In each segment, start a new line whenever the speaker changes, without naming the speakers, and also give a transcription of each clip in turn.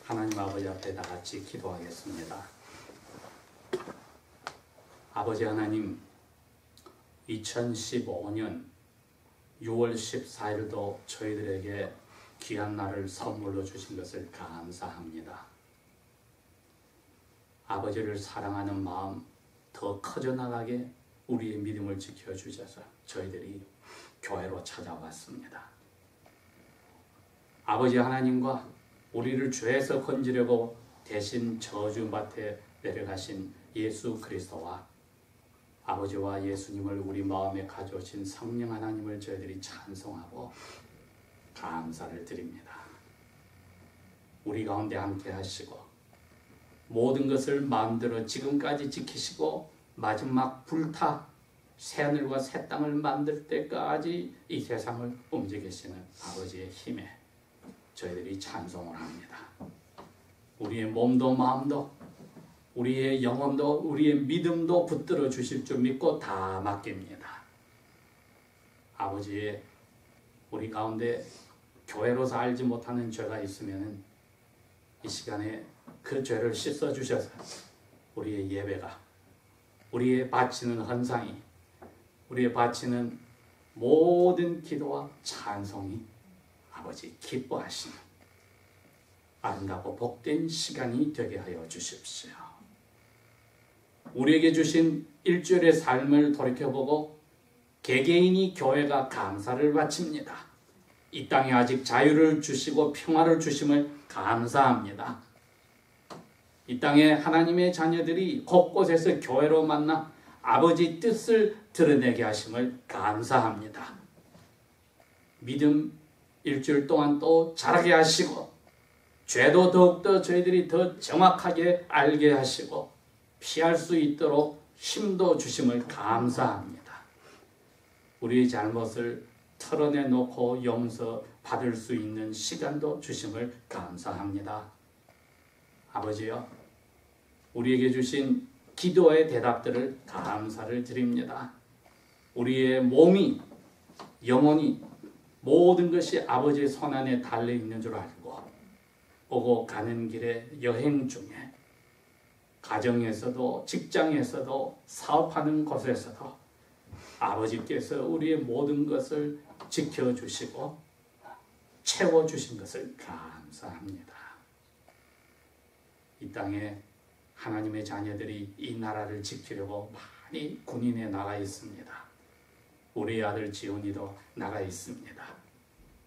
하나님 아버지 앞에 다 같이 기도하겠습니다. 아버지 하나님, 2015년 6월 14일도 저희들에게 귀한 날을 선물로 주신 것을 감사합니다. 아버지를 사랑하는 마음 더 커져나가게 우리의 믿음을 지켜주셔서 저희들이 교회로 찾아왔습니다. 아버지 하나님과 우리를 죄에서 건지려고 대신 저주밭에 내려가신 예수 그리스도와 아버지와 예수님을 우리 마음에 가져오신 성령 하나님을 저희들이 찬송하고 감사를 드립니다. 우리 가운데 함께 하시고 모든 것을 마음대로 지금까지 지키시고 마지막 불타 새하늘과 새 땅을 만들 때까지 이 세상을 움직이시는 아버지의 힘에 저희들이 찬송을 합니다. 우리의 몸도 마음도 우리의 영혼도 우리의 믿음도 붙들어 주실 줄 믿고 다 맡깁니다. 아버지의 우리 가운데 교회로서 알지 못하는 죄가 있으면 이 시간에 그 죄를 씻어 주셔서 우리의 예배가, 우리의 바치는 헌상이, 우리의 바치는 모든 기도와 찬송이 아버지 기뻐하시는 아름답고 복된 시간이 되게 하여 주십시오. 우리에게 주신 일주일의 삶을 돌이켜보고 개개인이 교회가 감사를 바칩니다. 이 땅에 아직 자유를 주시고 평화를 주심을 감사합니다. 이 땅에 하나님의 자녀들이 곳곳에서 교회로 만나 아버지 뜻을 드러내게 하심을 감사합니다. 믿음 일주일 동안 또 자라게 하시고 죄도 더욱더 저희들이 더 정확하게 알게 하시고 피할 수 있도록 힘도 주심을 감사합니다. 우리의 잘못을 털어내놓고 용서받을 수 있는 시간도 주심을 감사합니다. 아버지여, 우리에게 주신 기도의 대답들을 감사를 드립니다. 우리의 몸이, 영혼이 모든 것이 아버지의 손안에 달려있는 줄 알고 오고 가는 길에 여행 중에 가정에서도 직장에서도 사업하는 곳에서도 아버지께서 우리의 모든 것을 지켜주시고 채워주신 것을 감사합니다. 이 땅에 하나님의 자녀들이 이 나라를 지키려고 많이 군인에 나가 있습니다. 우리 아들 지훈이도 나가 있습니다.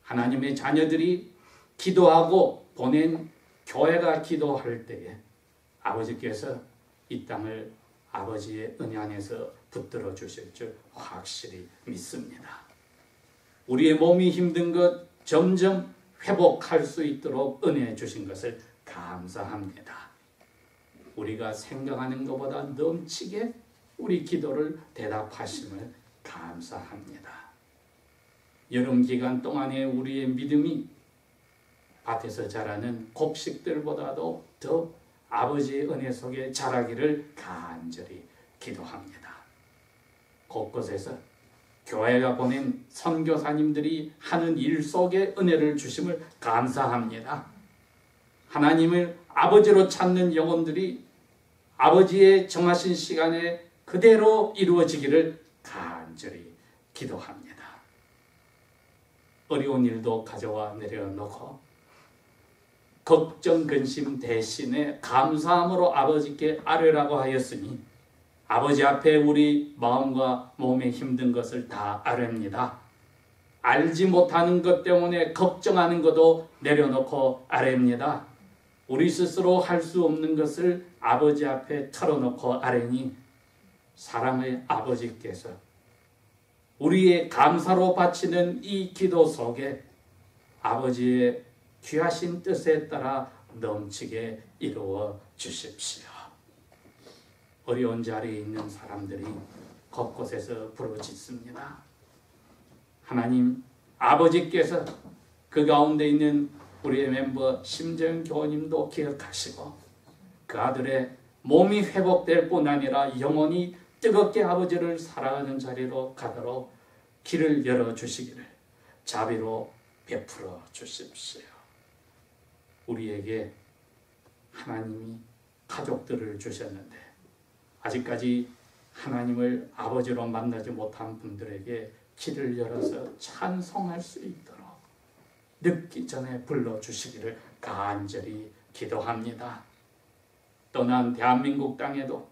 하나님의 자녀들이 기도하고 보낸 교회가 기도할 때에 아버지께서 이 땅을 아버지의 은혜 안에서 붙들어 주실 줄 확실히 믿습니다. 우리의 몸이 힘든 것 점점 회복할 수 있도록 은혜 주신 것을 감사합니다. 우리가 생각하는 것보다 넘치게 우리 기도를 대답하심을 감사합니다. 여름 기간 동안에 우리의 믿음이 밭에서 자라는 곡식들보다도 더 아버지의 은혜 속에 자라기를 간절히 기도합니다. 곳곳에서 교회가 보낸 선교사님들이 하는 일 속에 은혜를 주심을 감사합니다. 하나님을 아버지로 찾는 영혼들이 아버지의 정하신 시간에 그대로 이루어지기를 간절히 기도합니다. 어려운 일도 가져와 내려놓고 걱정 근심 대신에 감사함으로 아버지께 아뢰라고 하였으니 아버지 앞에 우리 마음과 몸에 힘든 것을 다 아뢰입니다. 알지 못하는 것 때문에 걱정하는 것도 내려놓고 아뢰입니다. 우리 스스로 할 수 없는 것을 아버지 앞에 털어놓고 아뢰니 사랑의 아버지께서 우리의 감사로 바치는 이 기도 속에 아버지의 귀하신 뜻에 따라 넘치게 이루어 주십시오. 어려운 자리에 있는 사람들이 곳곳에서 부르짖습니다. 하나님 아버지께서 그 가운데 있는 우리의 멤버 심정 교우님도 기억하시고 그 아들의 몸이 회복될 뿐 아니라 영혼이 뜨겁게 아버지를 사랑하는 자리로 가도록 길을 열어주시기를 자비로 베풀어 주십시오. 우리에게 하나님이 가족들을 주셨는데 아직까지 하나님을 아버지로 만나지 못한 분들에게 길을 열어서 찬송할 수 있도록 늦기 전에 불러주시기를 간절히 기도합니다. 떠난 대한민국 땅에도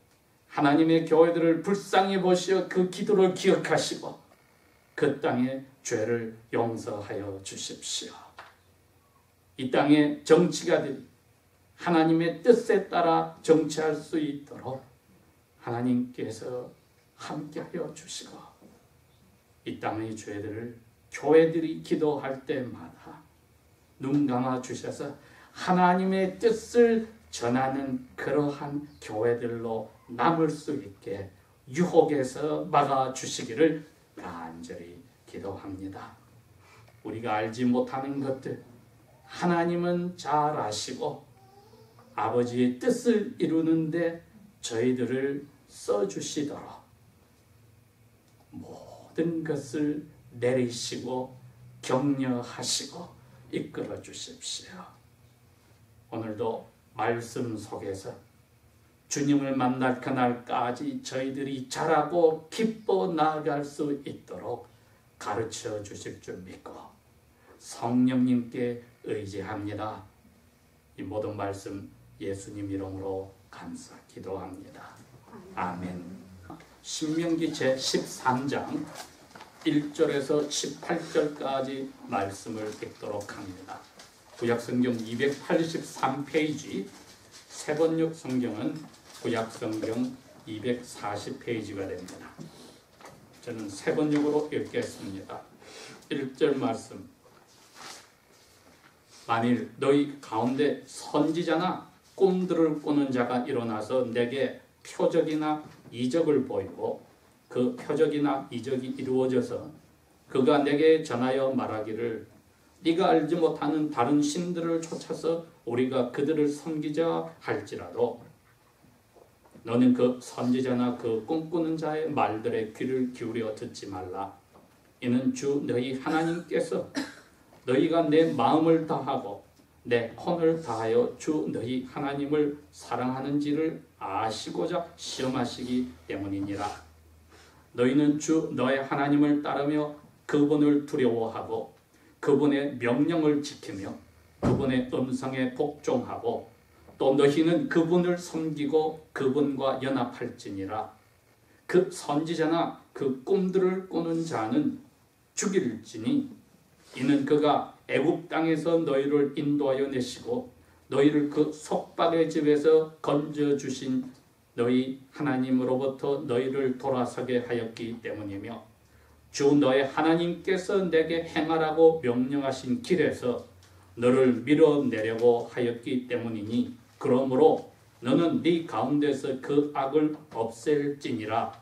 하나님의 교회들을 불쌍히 보시어 그 기도를 기억하시고 그 땅의 죄를 용서하여 주십시오. 이 땅의 정치가들이 하나님의 뜻에 따라 정치할 수 있도록 하나님께서 함께하여 주시고 이 땅의 죄들을 교회들이 기도할 때마다 눈 감아 주셔서 하나님의 뜻을 전하는 그러한 교회들로 남을 수 있게 유혹에서 막아주시기를 간절히 기도합니다. 우리가 알지 못하는 것들 하나님은 잘 아시고 아버지의 뜻을 이루는데 저희들을 써주시도록 모든 것을 내리시고 격려하시고 이끌어 주십시오. 오늘도 말씀 속에서 주님을 만날 그날까지 저희들이 자라고 기뻐 나아갈 수 있도록 가르쳐 주실 줄 믿고 성령님께 의지합니다. 이 모든 말씀 예수님 이름으로 감사 기도합니다. 아멘. 신명기 제13장 1절에서 18절까지 말씀을 읽도록 합니다. 구약성경 283페이지, 세번역 성경은 구약성경 240페이지가 됩니다. 저는 세번역으로 읽겠습니다. 1절 말씀. 만일 너희 가운데 선지자나 꿈들을 꾸는 자가 일어나서 내게 표적이나 이적을 보이고 그 표적이나 이적이 이루어져서 그가 내게 전하여 말하기를 네가 알지 못하는 다른 신들을 쫓아서 우리가 그들을 섬기자 할지라도 너는 그 선지자나 그 꿈꾸는 자의 말들에 귀를 기울여 듣지 말라. 이는 주 너희 하나님께서 너희가 내 마음을 다하고 내 혼을 다하여 주 너희 하나님을 사랑하는지를 아시고자 시험하시기 때문이니라. 너희는 주 너의 하나님을 따르며 그분을 두려워하고 그분의 명령을 지키며 그분의 음성에 복종하고 또 너희는 그분을 섬기고 그분과 연합할지니라. 그 선지자나 그 꿈들을 꾸는 자는 죽일지니 이는 그가 애굽 땅에서 너희를 인도하여 내시고 너희를 그 속박의 집에서 건져주신 너희 하나님으로부터 너희를 돌아서게 하였기 때문이며 주 너의 하나님께서 내게 행하라고 명령하신 길에서 너를 밀어내려고 하였기 때문이니 그러므로 너는 네 가운데서 그 악을 없앨지니라.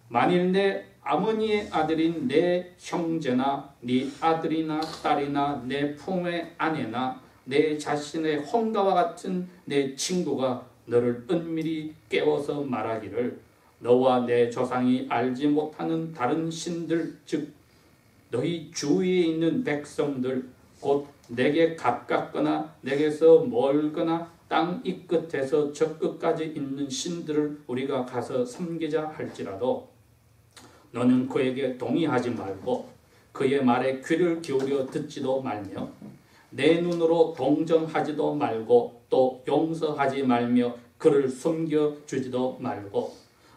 만일 내 아버니의 아들인 내 형제나 네 아들이나 딸이나 내 품의 아내나 내 자신의 혼가와 같은 내 친구가 너를 은밀히 깨워서 말하기를 너와 내 조상이 알지 못하는 다른 신들 즉 너희 주위에 있는 백성들 곧 내게 가깝거나 내게서 멀거나 땅 이 끝에서 저 끝까지 있는 신들을 우리가 가서 섬기자 할지라도 너는 그에게 동의하지 말고 그의 말에 귀를 기울여 듣지도 말며 내 눈으로 동정하지도 말고 또 용서하지 말며 그를 숨겨주지도 말고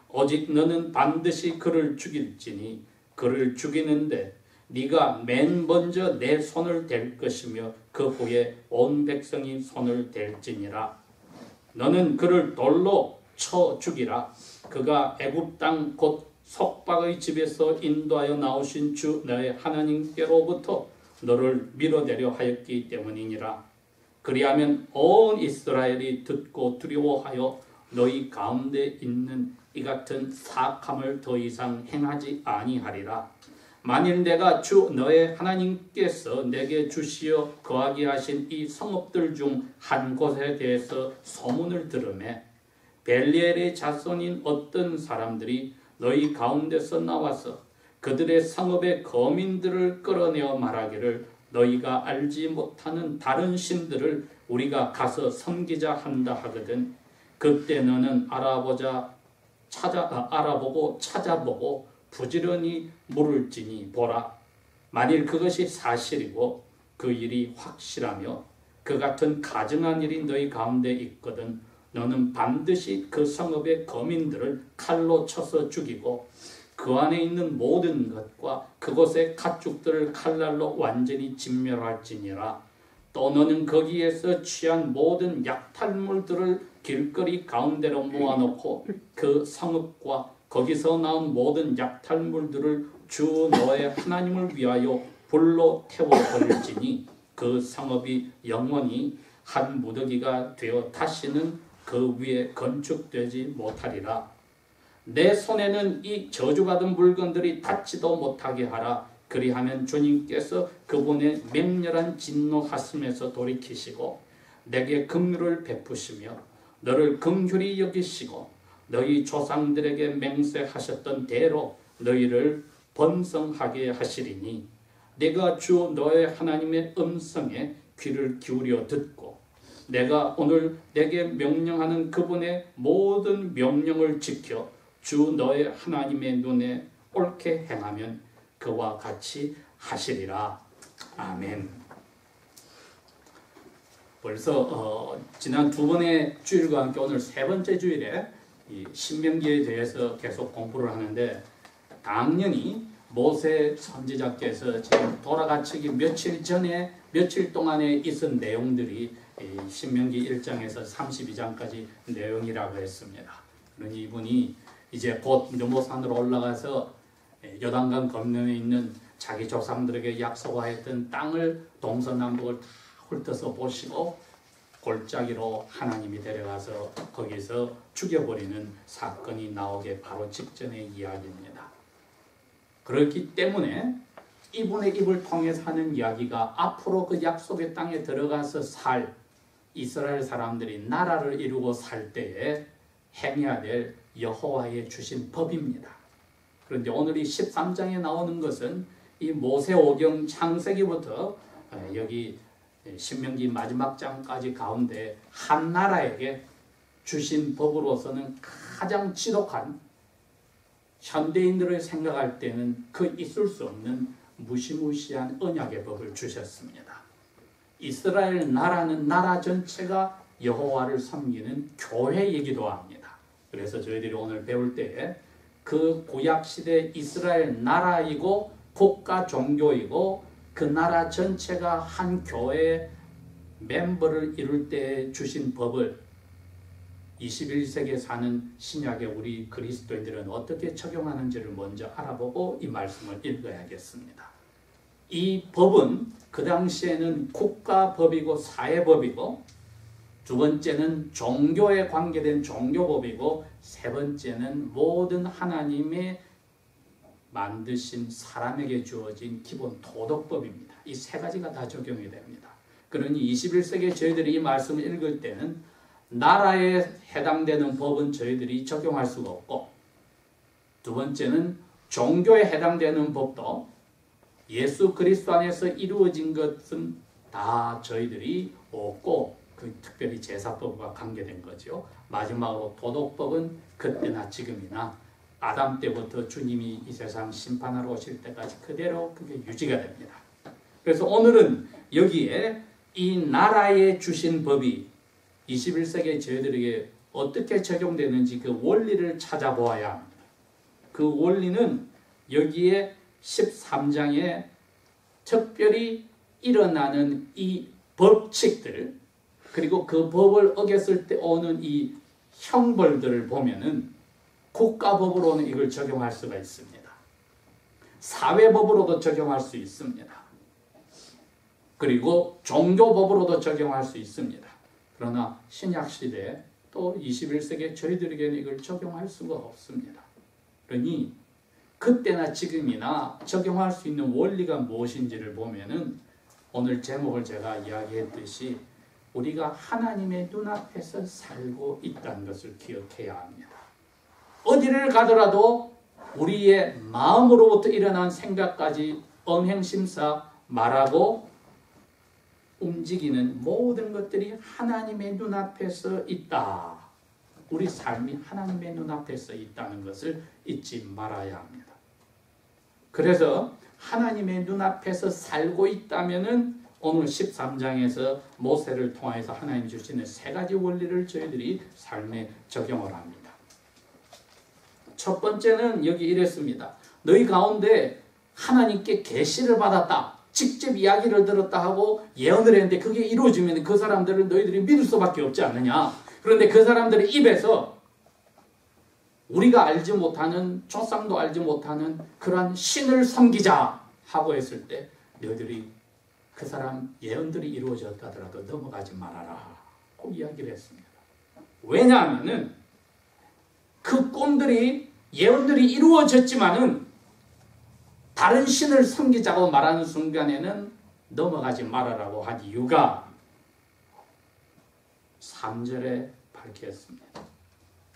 오직 너는 반드시 그를 죽일지니 그를 죽이는데 네가 맨 먼저 내 손을 댈 것이며 그 후에 온 백성이 손을 댈지니라. 너는 그를 돌로 쳐 죽이라. 그가 애굽 땅 곧 속박의 집에서 인도하여 나오신 주 너의 하나님께로부터 너를 밀어내려 하였기 때문이니라. 그리하면 온 이스라엘이 듣고 두려워하여 너희 가운데 있는 이 같은 사악함을 더 이상 행하지 아니하리라. 만일 내가 주 너의 하나님께서 내게 주시어 거하게 하신 이 성읍들 중 한 곳에 대해서 소문을 들으매 벨리엘의 자손인 어떤 사람들이 너희 가운데서 나와서 그들의 성읍의 거민들을 끌어내어 말하기를 너희가 알지 못하는 다른 신들을 우리가 가서 섬기자 한다 하거든. 그때 너는 알아보고 찾아보고 부지런히 물을지니 보라. 만일 그것이 사실이고 그 일이 확실하며 그 같은 가증한 일이 너희 가운데 있거든 너는 반드시 그 성읍의 거민들을 칼로 쳐서 죽이고 그 안에 있는 모든 것과 그곳의 가축들을 칼날로 완전히 진멸할지니라. 또 너는 거기에서 취한 모든 약탈물들을 길거리 가운데로 모아놓고 그 성읍과 거기서 나온 모든 약탈물들을 주 너의 하나님을 위하여 불로 태워버릴지니 그 성읍이 영원히 한 무더기가 되어 다시는 그 위에 건축되지 못하리라. 내 손에는 이 저주받은 물건들이 닿지도 못하게 하라. 그리하면 주님께서 그분의 맹렬한 진노하심에서 돌이키시고 내게 긍휼을 베푸시며 너를 긍휼히 여기시고 너희 조상들에게 맹세하셨던 대로 너희를 번성하게 하시리니 내가 주 너의 하나님의 음성에 귀를 기울여 듣고 내가 오늘 내게 명령하는 그분의 모든 명령을 지켜 주 너의 하나님의 눈에 옳게 행하면 그와 같이 하시리라. 아멘. 벌써 지난 두 번의 주일과 함께 오늘 세 번째 주일에 이 신명기에 대해서 계속 공부를 하는데 당연히 모세 선지자께서 지금 돌아가시기 며칠 동안에 있은 내용들이 신명기 1장에서 32장까지 내용이라고 했습니다. 그러니 이분이 이제 곧 르모산으로 올라가서 요단강 건너에 있는 자기 조상들에게 약속하였던 땅을 동서남북을 다 훑어서 보시고 골짜기로 하나님이 데려가서 거기서 죽여버리는 사건이 나오게 바로 직전의 이야기입니다. 그렇기 때문에 이분의 입을 통해서 하는 이야기가 앞으로 그 약속의 땅에 들어가서 살 이스라엘 사람들이 나라를 이루고 살 때에 행해야 될 여호와의 주신 법입니다. 그런데 오늘 이 13장에 나오는 것은 이 모세오경 창세기부터 여기 신명기 마지막 장까지 가운데 한 나라에게 주신 법으로서는 가장 지독한 현대인들을 생각할 때는 그 있을 수 없는 무시무시한 언약의 법을 주셨습니다. 이스라엘 나라는 나라 전체가 여호와를 섬기는 교회이기도 합니다. 그래서 저희들이 오늘 배울 때에 그 구약시대 이스라엘 나라이고 국가 종교이고 그 나라 전체가 한 교회의 멤버를 이룰 때 주신 법을 21세기에 사는 신약의 우리 그리스도인들은 어떻게 적용하는지를 먼저 알아보고 이 말씀을 읽어야겠습니다. 이 법은 그 당시에는 국가법이고 사회법이고 두 번째는 종교에 관계된 종교법이고 세 번째는 모든 하나님의 만드신 사람에게 주어진 기본 도덕법입니다. 이 세 가지가 다 적용이 됩니다. 그러니 21세기에 저희들이 이 말씀을 읽을 때는 나라에 해당되는 법은 저희들이 적용할 수가 없고 두 번째는 종교에 해당되는 법도 예수 그리스도 안에서 이루어진 것은 다 저희들이 없고 그 특별히 제사법과 관계된 거죠. 마지막으로 도덕법은 그때나 지금이나 아담 때부터 주님이 이 세상 심판하러 오실 때까지 그대로 그게 유지가 됩니다. 그래서 오늘은 여기에 이 나라에 주신 법이 21세기에 저희들에게 어떻게 적용되는지 그 원리를 찾아보아야 합니다. 그 원리는 여기에 13장에 특별히 일어나는 이 법칙들 그리고 그 법을 어겼을 때 오는 이 형벌들을 보면은 국가법으로는 이걸 적용할 수가 있습니다. 사회법으로도 적용할 수 있습니다. 그리고 종교법으로도 적용할 수 있습니다. 그러나 신약시대에 또 21세기에 저희들에게는 이걸 적용할 수가 없습니다. 그러니 그때나 지금이나 적용할 수 있는 원리가 무엇인지를 보면은 오늘 제목을 제가 이야기했듯이 우리가 하나님의 눈앞에서 살고 있다는 것을 기억해야 합니다. 어디를 가더라도 우리의 마음으로부터 일어난 생각까지 엄행심사 말하고 움직이는 모든 것들이 하나님의 눈앞에서 있다. 우리 삶이 하나님의 눈앞에서 있다는 것을 잊지 말아야 합니다. 그래서 하나님의 눈앞에서 살고 있다면은 오늘 13장에서 모세를 통해서 하나님 주시는 세 가지 원리를 저희들이 삶에 적용을 합니다. 첫 번째는 여기 이랬습니다. 너희 가운데 하나님께 계시를 받았다, 직접 이야기를 들었다 하고 예언을 했는데 그게 이루어지면 그 사람들을 너희들이 믿을 수밖에 없지 않느냐. 그런데 그 사람들의 입에서 우리가 알지 못하는, 조상도 알지 못하는 그러한 신을 섬기자 하고 했을 때 너희들이 그 사람 예언들이 이루어졌다 하더라도 넘어가지 말아라 꼭 이야기를 했습니다. 왜냐하면은 그 꿈들이, 예언들이 이루어졌지만은 다른 신을 섬기자고 말하는 순간에는 넘어가지 말아라고 한 이유가 3절에 밝혔습니다.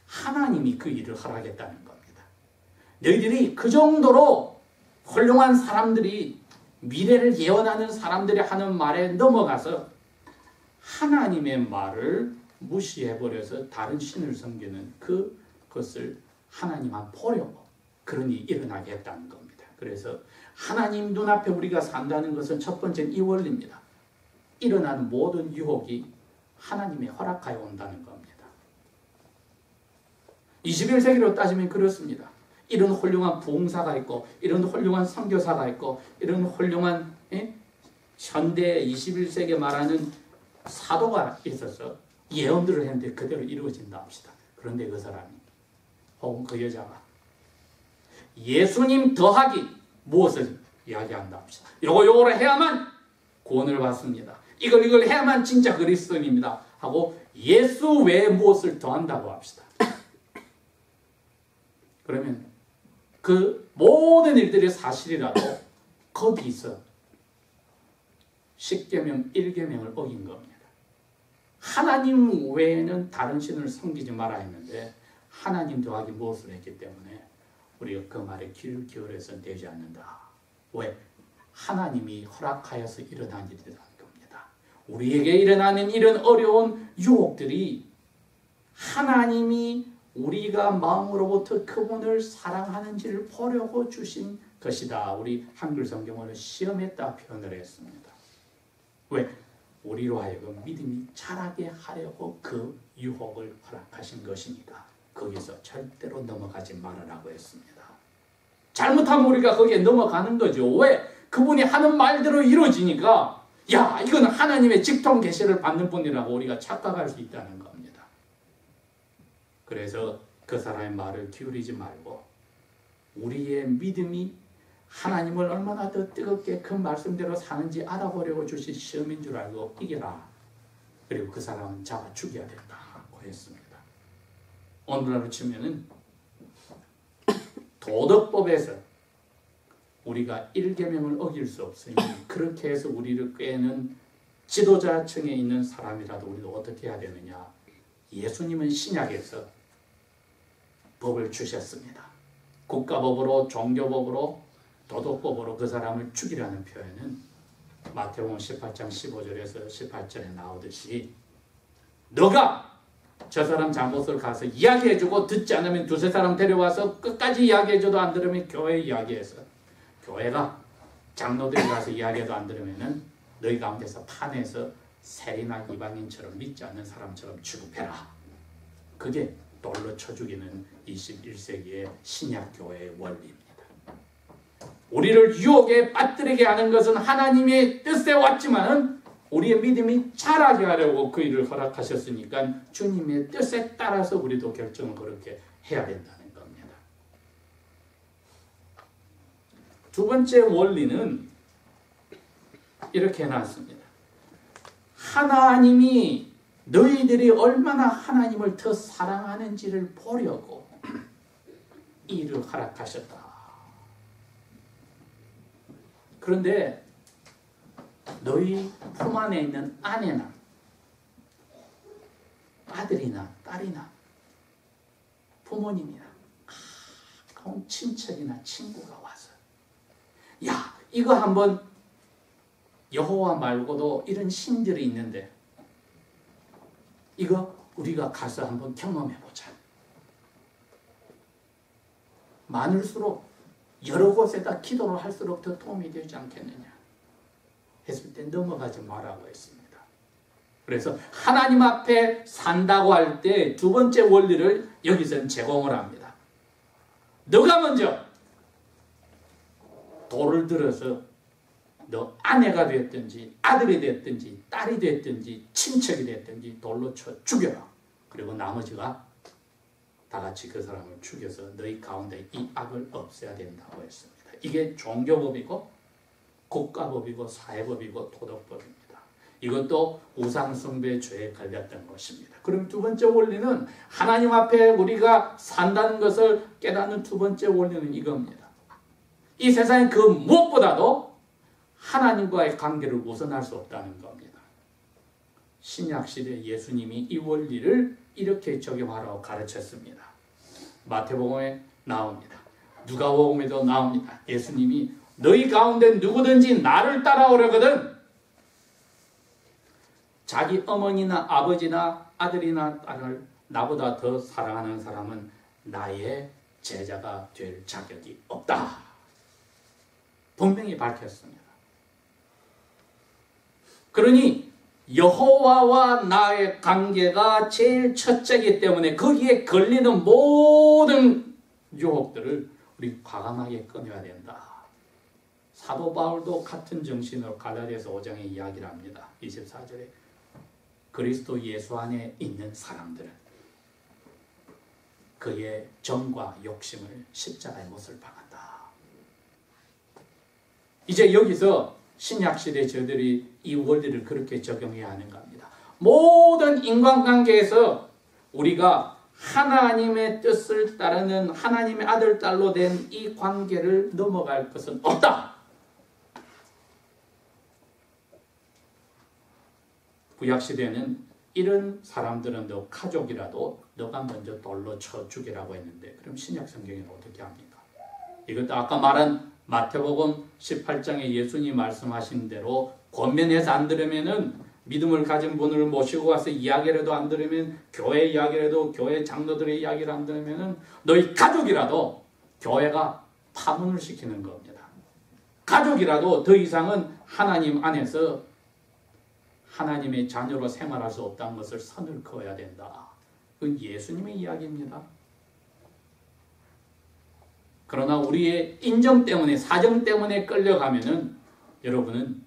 하나님이 그 일을 허락했다는 겁니다. 너희들이 그 정도로 훌륭한 사람들이, 미래를 예언하는 사람들이 하는 말에 넘어가서 하나님의 말을 무시해버려서 다른 신을 섬기는 그것을 하나님만 보려고 그런 일이 일어나게 했다는 겁니다. 그래서 하나님 눈앞에 우리가 산다는 것은 첫 번째는 이 원리입니다. 일어나는 모든 유혹이 하나님의 허락하에 온다는 겁니다. 21세기로 따지면 그렇습니다. 이런 훌륭한 부흥사가 있고, 이런 훌륭한 선교사가 있고, 이런 훌륭한 현대 21세기 말하는 사도가 있어서 예언들을 했는데 그대로 이루어진다 합시다. 그런데 그 사람이 혹은 그 여자가 예수님 더하기 무엇을 이야기한다 합시다. 요거를 해야만 구원을 받습니다. 이걸 해야만 진짜 그리스도인입니다 하고 예수 외에 무엇을 더한다고 합시다. 그러면 그 모든 일들이 사실이라도 거기서 10계명 1계명을 어긴 겁니다. 하나님 외에는 다른 신을 섬기지 말아 했는데 하나님 더하기 무엇을 했기 때문에 우리가 그 말에 귀를 기울여서는 되지 않는다. 왜? 하나님이 허락하여서 일어난 일이라는 겁니다. 우리에게 일어나는 이런 어려운 유혹들이 하나님이 우리가 마음으로부터 그분을 사랑하는지를 보려고 주신 것이다. 우리 한글 성경으로 시험했다 표현을 했습니다. 왜? 우리로 하여금 믿음이 자라게 하려고 그 유혹을 허락하신 것이니까 거기서 절대로 넘어가지 말으라고 했습니다. 잘못하면 우리가 거기에 넘어가는 거죠. 왜? 그분이 하는 말대로 이루어지니까 야, 이건 하나님의 직통 계시를 받는 분이라고 우리가 착각할 수 있다는 겁니다. 그래서 그 사람의 말을 기울이지 말고 우리의 믿음이 하나님을 얼마나 더 뜨겁게 그 말씀대로 사는지 알아보려고 주신 시험인 줄 알고 이겨라. 그리고 그 사람은 잡아 죽여야 된다고 했습니다. 오늘날로 치면은 도덕법에서 우리가 1계명을 어길 수 없으니 그렇게 해서 우리를 꾀는 지도자층에 있는 사람이라도 우리도 어떻게 해야 되느냐. 예수님은 신약에서 법을 주셨습니다. 국가법으로, 종교법으로, 도덕법으로 그 사람을 죽이라는 표현은 마태복음 18장 15절에서 18절에 나오듯이 너가 저 사람 잘못을 가서 이야기해주고 듣지 않으면 두세 사람 데려와서 끝까지 이야기해줘도 안 들으면 교회에 이야기해서 교회가 장로들이 가서 이야기해도 안 들으면 너희 가운데서 판에서 세리나 이방인처럼 믿지 않는 사람처럼 취급해라. 그게 돌로 쳐 죽이는 21세기의 신약교회의 원리입니다. 우리를 유혹에 빠뜨리게 하는 것은 하나님의 뜻에 왔지만 우리의 믿음이 자라게 하려고 그 일을 허락하셨으니까 주님의 뜻에 따라서 우리도 결정을 그렇게 해야 된다는 겁니다. 두 번째 원리는 이렇게 해놨습니다. 하나님이 너희들이 얼마나 하나님을 더 사랑하는지를 보려고 이 일을 허락하셨다. 그런데 너희 품 안에 있는 아내나 아들이나 딸이나 부모님이나 가까운 친척이나 친구가 와서 야, 이거 한번 여호와 말고도 이런 신들이 있는데 이거 우리가 가서 한번 경험해 보자. 많을수록 여러 곳에다 기도를 할수록 더 도움이 되지 않겠느냐 했을 때 넘어가지 말라고 했습니다. 그래서 하나님 앞에 산다고 할 때 두 번째 원리를 여기서는 제공을 합니다. 너가 먼저 돌을 들어서 너 아내가 됐든지 아들이 됐든지 딸이 됐든지 친척이 됐든지 돌로 쳐 죽여라. 그리고 나머지가 다 같이 그 사람을 죽여서 너희 가운데 이 악을 없애야 된다고 했습니다. 이게 종교법이고 국가법이고 사회법이고 도덕법입니다. 이것도 우상숭배 죄에 걸렸던 것입니다. 그럼 두 번째 원리는 하나님 앞에 우리가 산다는 것을 깨닫는 두 번째 원리는 이겁니다. 이 세상에 그 무엇보다도 하나님과의 관계를 우선할 수 없다는 겁니다. 신약시대 예수님이 이 원리를 이렇게 적용하라고 가르쳤습니다. 마태복음에 나옵니다. 누가복음에도 나옵니다. 예수님이 너희 가운데 누구든지 나를 따라오려거든 자기 어머니나 아버지나 아들이나 딸을 나보다 더 사랑하는 사람은 나의 제자가 될 자격이 없다. 분명히 밝혔습니다. 그러니 여호와와 나의 관계가 제일 첫째이기 때문에 거기에 걸리는 모든 유혹들을 우리 과감하게 끊어야 된다. 사도 바울도 같은 정신으로 갈라디아서 5장에 이야기를 합니다. 24절에 그리스도 예수 안에 있는 사람들은 그의 정과 욕심을 십자가의 못을 박한다. 이제 여기서 신약시대 저들이 이 원리를 그렇게 적용해야 하는 겁니다. 모든 인간관계에서 우리가 하나님의 뜻을 따르는 하나님의 아들, 딸로 된 이 관계를 넘어갈 것은 없다. 구약시대는 이런 사람들은 너 가족이라도 너가 먼저 돌로 쳐 죽이라고 했는데 그럼 신약성경에는 어떻게 합니까? 이것도 아까 말한 마태복음 18장에 예수님이 말씀하신 대로 권면해서 안 들으면은 믿음을 가진 분을 모시고 와서 이야기라도 안 들으면 교회 이야기라도 교회 장로들의 이야기를 안 들으면은 너희 가족이라도 교회가 파문을 시키는 겁니다. 가족이라도 더 이상은 하나님 안에서 하나님의 자녀로 생활할 수 없다는 것을 선을 그어야 된다. 그건 예수님의 이야기입니다. 그러나 우리의 인정 때문에 사정 때문에 끌려가면은 여러분은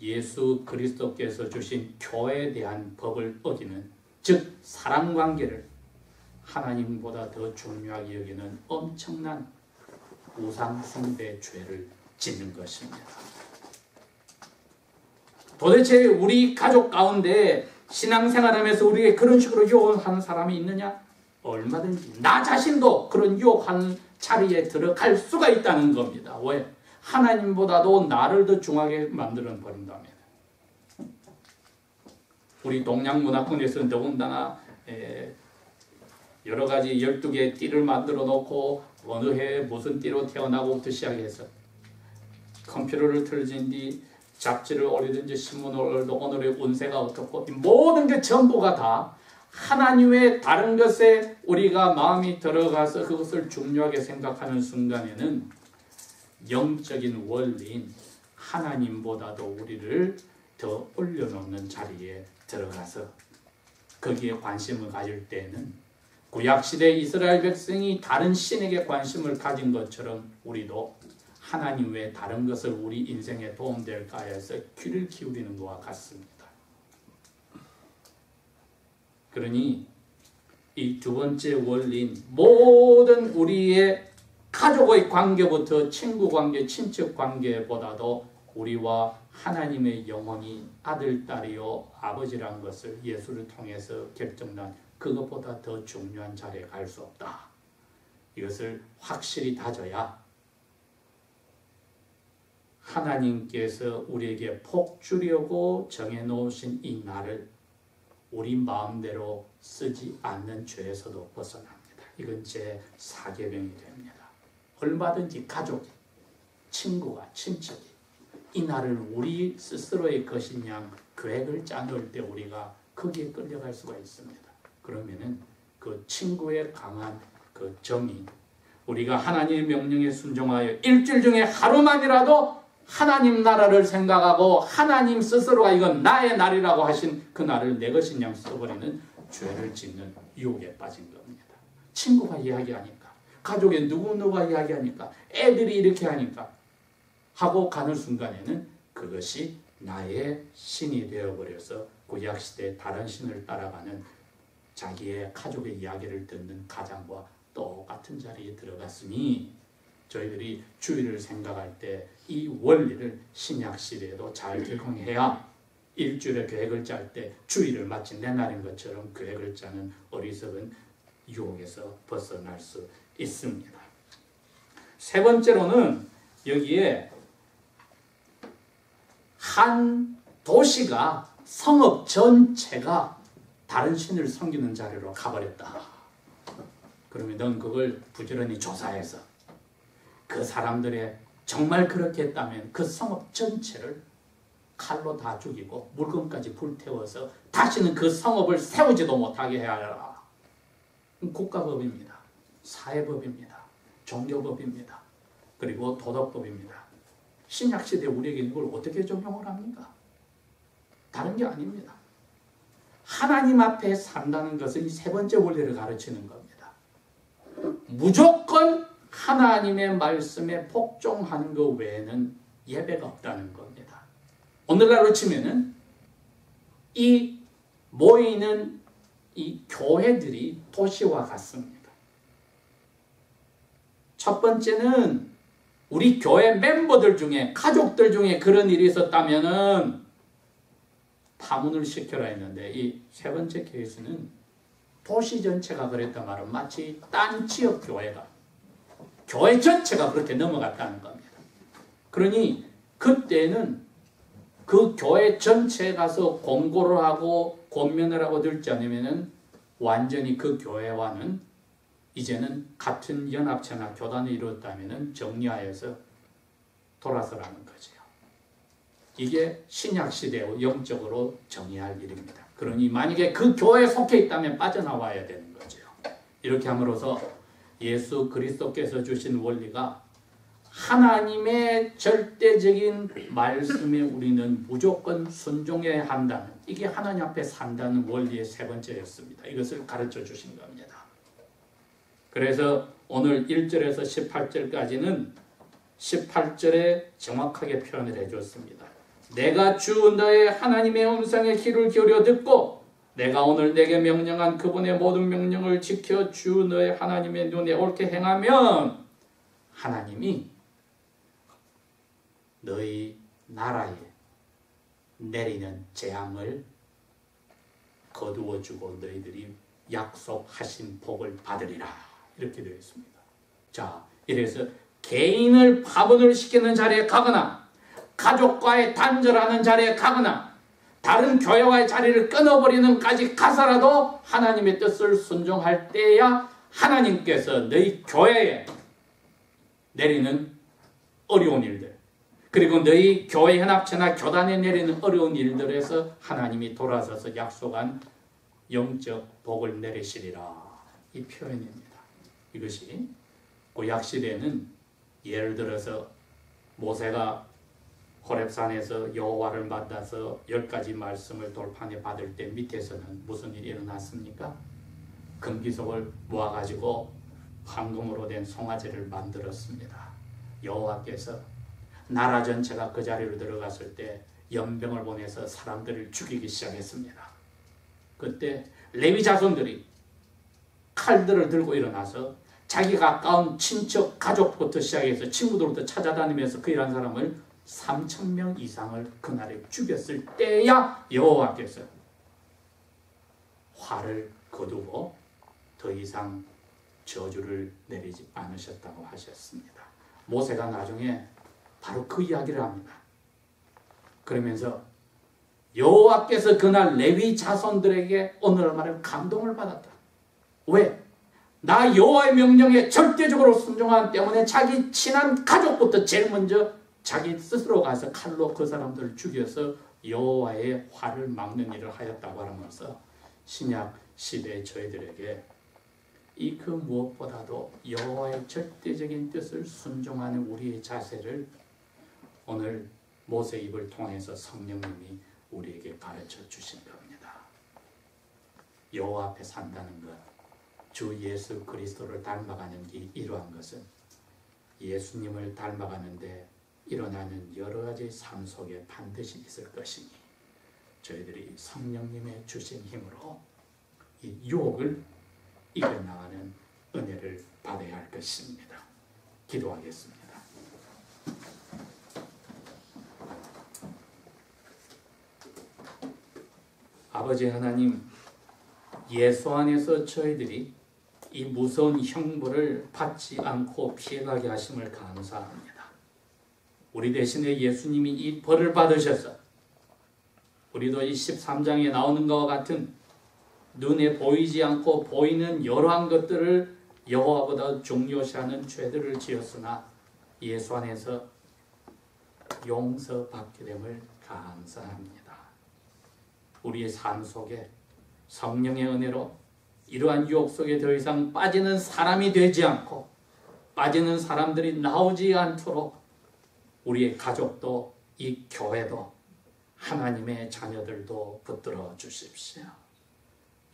예수 그리스도께서 주신 교회에 대한 법을 어기는 즉 사랑관계를 하나님보다 더 중요하게 여기는 엄청난 우상숭배 죄를 짓는 것입니다. 도대체 우리 가족 가운데 신앙생활하면서 우리에게 그런 식으로 유혹하는 사람이 있느냐? 얼마든지 나 자신도 그런 유혹하는 자리에 들어갈 수가 있다는 겁니다. 왜? 하나님보다도 나를 더 중하게 만들어 버린다면. 우리 동양문화권에서는 더군다나 여러 가지 12개의 띠를 만들어 놓고 어느 해에 무슨 띠로 태어나고부터 시작해서 컴퓨터를 틀어진 뒤 잡지를 올리든지 신문을 올려도 오늘의 운세가 어떻고 모든 게 전부가 다 하나님의 다른 것에 우리가 마음이 들어가서 그것을 중요하게 생각하는 순간에는 영적인 원리인 하나님보다도 우리를 더 올려놓는 자리에 들어가서 거기에 관심을 가질 때는 구약시대 이스라엘 백성이 다른 신에게 관심을 가진 것처럼 우리도 하나님 외에 다른 것을 우리 인생에 도움될까 해서 귀를 기울이는 것과 같습니다. 그러니 이 두 번째 원리인 모든 우리의 가족의 관계부터 친구 관계, 친척 관계보다도 우리와 하나님의 영혼이 아들, 딸이요 아버지란 것을 예수를 통해서 결정난 그것보다 더 중요한 자리에 갈 수 없다. 이것을 확실히 다져야 하나님께서 우리에게 복 주려고 정해놓으신 이 날을 우리 마음대로 쓰지 않는 죄에서도 벗어납니다. 이건 제 4계명이 됩니다. 얼마든지 가족이, 친구가, 친척이 이 날을 우리 스스로의 것인 양 계획을 짜놓을 때 우리가 거기에 끌려갈 수가 있습니다. 그러면은 그 친구의 강한 그 정의, 우리가 하나님의 명령에 순종하여 일주일 중에 하루만이라도 하나님 나라를 생각하고 하나님 스스로가 이건 나의 날이라고 하신 그 날을 내 것인 양 써버리는 죄를 짓는 유혹에 빠진 겁니다. 친구가 이야기하니까, 가족의 누구누가 이야기하니까, 애들이 이렇게 하니까 하고 가는 순간에는 그것이 나의 신이 되어버려서 구약시대 다른 신을 따라가는 자기의 가족의 이야기를 듣는 가장과 똑같은 자리에 들어갔으니 저희들이 주일을 생각할 때 이 원리를 신약시대에도 잘 적용해야 일주일의 계획을 짤 때 주일을 마치 내 날인 것처럼 계획을 짜는 어리석은 유혹에서 벗어날 수 있습니다. 세 번째로는 여기에 한 도시가 성읍 전체가 다른 신을 섬기는 자리로 가버렸다. 그러면 넌 그걸 부지런히 조사해서 그 사람들의 정말 그렇게 했다면 그 성읍 전체를 칼로 다 죽이고 물건까지 불태워서 다시는 그 성읍을 세우지도 못하게 해야 하라. 국가법입니다. 사회법입니다. 종교법입니다. 그리고 도덕법입니다. 신약시대 우리에게 이걸 어떻게 적용을 합니까? 다른 게 아닙니다. 하나님 앞에 산다는 것은 이 세 번째 원리를 가르치는 겁니다. 무조건 하나님의 말씀에 복종하는 것 외에는 예배가 없다는 겁니다. 오늘날로 치면은 이 모이는 이 교회들이 도시와 같습니다. 첫 번째는 우리 교회 멤버들 중에, 가족들 중에 그런 일이 있었다면은 파문을 시켜라 했는데, 이 세 번째 케이스는 도시 전체가 그랬단 말은 마치 딴 지역 교회가, 교회 전체가 그렇게 넘어갔다는 겁니다. 그러니 그때는 그 교회 전체에 가서 공고를 하고 권면을 하고 들지 않으면은 완전히 그 교회와는 이제는 같은 연합체나 교단을 이루었다면은 정리하여서 돌아서라는 거죠. 이게 신약시대의 영적으로 정의할 일입니다. 그러니 만약에 그 교회에 속해 있다면 빠져나와야 되는 거죠. 이렇게 함으로써 예수 그리스도께서 주신 원리가 하나님의 절대적인 말씀에 우리는 무조건 순종해야 한다는, 이게 하나님 앞에 산다는 원리의 세 번째였습니다. 이것을 가르쳐 주신 겁니다. 그래서 오늘 1절에서 18절까지는 18절에 정확하게 표현을 해줬습니다. 내가 주 너의 하나님의 음성에 귀를 기울여 듣고 내가 오늘 내게 명령한 그분의 모든 명령을 지켜 주 너의 하나님의 눈에 옳게 행하면 하나님이 너희 나라에 내리는 재앙을 거두어주고 너희들이 약속하신 복을 받으리라. 이렇게 되어 있습니다. 자, 이래서 개인을 파문을 시키는 자리에 가거나 가족과의 단절하는 자리에 가거나 다른 교회와의 자리를 끊어버리는까지 가서라도 하나님의 뜻을 순종할 때야 하나님께서 너희 교회에 내리는 어려운 일들, 그리고 너희 교회 연합체나 교단에 내리는 어려운 일들에서 하나님이 돌아서서 약속한 영적 복을 내리시리라. 이 표현입니다. 이것이 구약시대에는 예를 들어서 모세가 호렙산에서 여호와를 만나서 10가지 말씀을 돌판에 받을 때 밑에서는 무슨 일이 일어났습니까? 금기석을 모아가지고 황금으로 된 송아지를 만들었습니다. 여호와께서 나라 전체가 그 자리로 들어갔을 때 연병을 보내서 사람들을 죽이기 시작했습니다. 그때 레위 자손들이 칼들을 들고 일어나서 자기가 가까운 친척, 가족부터 시작해서 친구들부터 찾아다니면서 그 일한 사람을 3,000명 이상을 그날에 죽였을 때야 여호와께서 화를 거두고 더 이상 저주를 내리지 않으셨다고 하셨습니다. 모세가 나중에 바로 그 이야기를 합니다. 그러면서 여호와께서 그날 레위 자손들에게 오늘 말은 감동을 받았다. 왜? 나 여호와의 명령에 절대적으로 순종하기 때문에 자기 친한 가족부터 제일 먼저 자기 스스로 가서 칼로 그 사람들을 죽여서 여호와의 화를 막는 일을 하였다고 하면서 신약 시대 저희들에게 이 그 무엇보다도 여호와의 절대적인 뜻을 순종하는 우리의 자세를 오늘 모세 입을 통해서 성령님이 우리에게 가르쳐 주신 겁니다. 여호와 앞에 산다는 것, 주 예수 그리스도를 닮아가는 게 이러한 것은 예수님을 닮아가는데 일어나는 여러 가지 삶 속에 반드시 있을 것이니 저희들이 성령님의 주신 힘으로 이 유혹을 이겨나가는 은혜를 받아야 할 것입니다. 기도하겠습니다. 아버지 하나님, 예수 안에서 저희들이 이 무서운 형벌을 받지 않고 피해가게 하심을 감사합니다. 우리 대신에 예수님이 이 벌을 받으셔서 우리도 이 13장에 나오는 것과 같은 눈에 보이지 않고 보이는 여러한 것들을 여호와보다 중요시하는 죄들을 지었으나 예수 안에서 용서받게 됨을 감사합니다. 우리의 삶 속에 성령의 은혜로 이러한 유혹 속에 더 이상 빠지는 사람이 되지 않고 빠지는 사람들이 나오지 않도록 우리의 가족도 이 교회도 하나님의 자녀들도 붙들어 주십시오.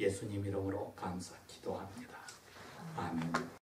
예수님 이름으로 감사 기도합니다. 아멘.